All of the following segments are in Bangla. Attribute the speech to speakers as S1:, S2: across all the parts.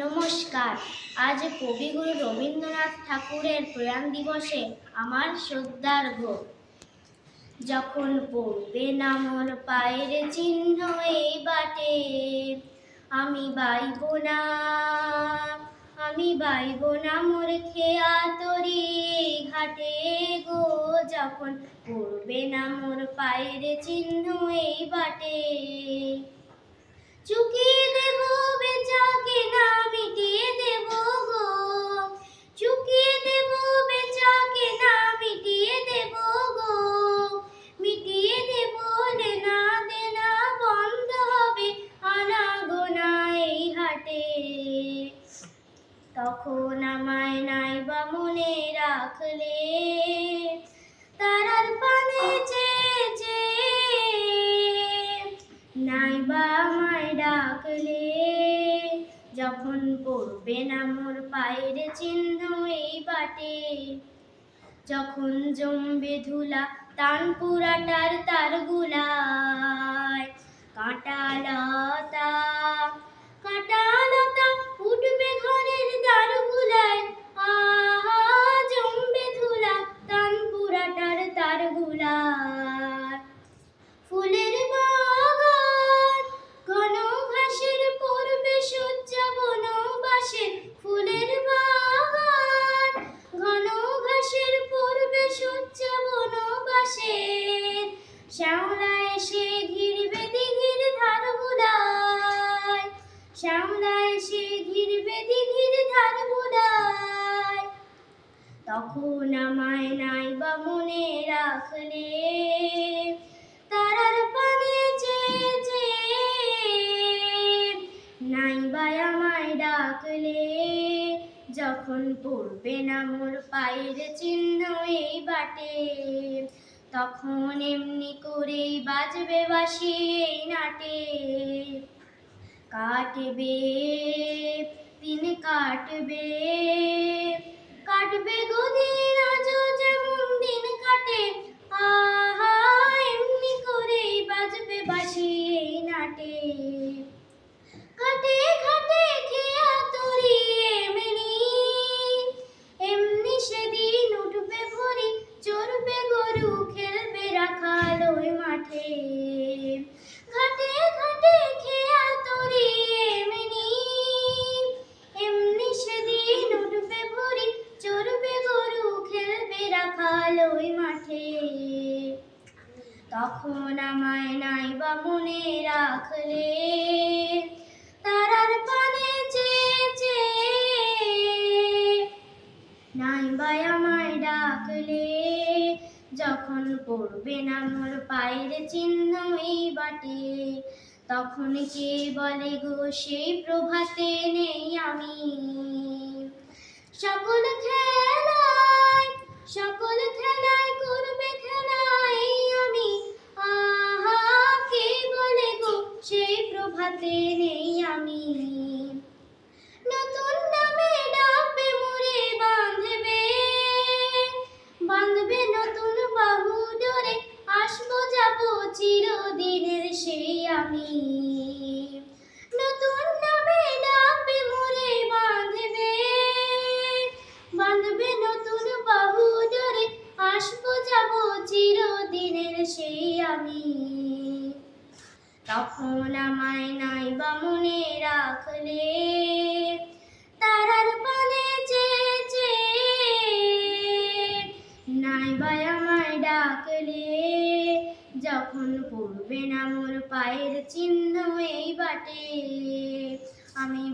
S1: নমস্কার। আজ কবিগুরু রবীন্দ্রনাথ ঠাকুরের প্রয়াণ দিবসে আমার শ্রদ্ধার্ঘ্য। যখন পড়বে না মোর পায়ের চিহ্ন এই বাটে, আমি বাইব না মোর খেয়া তরি ঘাটে গো। যখন পড়বে না মোর পায়ের চিহ্ন এই বাটে, চুকিয়ে দেব বেচাকে না মিটিয়ে দেব গো। চুকিয়ে দেব বেচাকে না মিটিয়ে দেব গো। মিটিয়ে দেব লেনা দেনা বন্ধ হবে আনাগোনা এই হাটে। তখন আমায় নাইবা মনে রাখলে, তারার পানে চেয়ে চেয়ে নাইবা আমায় ডাকলে। যখন পড়বে না মোর পায়ের চিহ্ন এই বাটে, যখন জমবে ধুলা তানপুরাটার তারগুলায়, কাঁটা লতা উঠবে ঘরের দ্বারগুলায়। আহা জমবে ধুলা তানপুরাটার তারগুলায়। ফুলের বাগান ঘন ঘাসের পড়বে শয্যা বনবাসের। ফুলের বাগান ঘন ঘাসের পড়বে শয্যা বনবাসের। শ্যাওলা এসে ঘিরবে দিঘির ধারগুলায়। শ্যাওলা এসে ঘিরবে দিঘির ধারগুলায়। তখন আমায় নাইবা মনে রাখলে, তারার পানে চেয়ে চেয়ে নাইবা আমায় ডাকলে। যখন পড়বে না মোর পায়ের চিহ্ন এই বাটে, তখন এমনি করেই বাজবে বাঁশি এই নাটে। কাটবে দিন কাটবে গদিন আজও যেমন দিন কাটে। আহা এমনি করেই বাজবে বাঁশি এই নাটে। ঘাটে ঘাটে খেয়া তরি এমনি সেদিন উঠবে ভরি। চড়বে গরু খেলবে রাখাল ওই মাঠে। ঘাটে ঘাটে খেয়া তরি এমনি সেদিন উঠবে ভরি। চড়বে গরু খেলবে রাখাল ওই মাঠে। তখন আমায় নাইবা মনে রাখলে, তারার পানে চেয়ে চেয়ে নাইবা আমায় ডাকলে। যখন পড়বে না মোর পায়ের চিহ্ন এই বাটে, তখন কে বলে গো সেই প্রভাতে নেই আমি। সকল খেলায় করবে খেলাই আমি। আহা কে বলে গো সেই প্রভাতে নেই আমি। নতুন নামে ডাকবে মোরে বাঁধবে নতুন বাহু ডোরে। আসবো যাবো চিরদিনের সেই আমি। নতুন নামে ডাকবে মোরে বাঁধবে নতুন বাহু ডোরে। আসবো যাবো চিরদিনের সেই আমি। তখন আমায় নাইবা মনে রাখলে, তারার পানে চেয়ে চেয়ে নাইবা আমায় ডাকলে। যখন পড়বে না মোর পায়ের চিহ্ন এই বাটে, আমি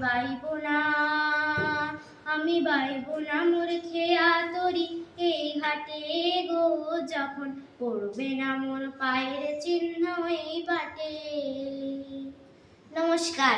S1: বাইব না মোর খেয়া তরি এই ঘাটে গো। যখন পড়বে না মোর পায়ের চিহ্ন এই বাটে। নমস্কার।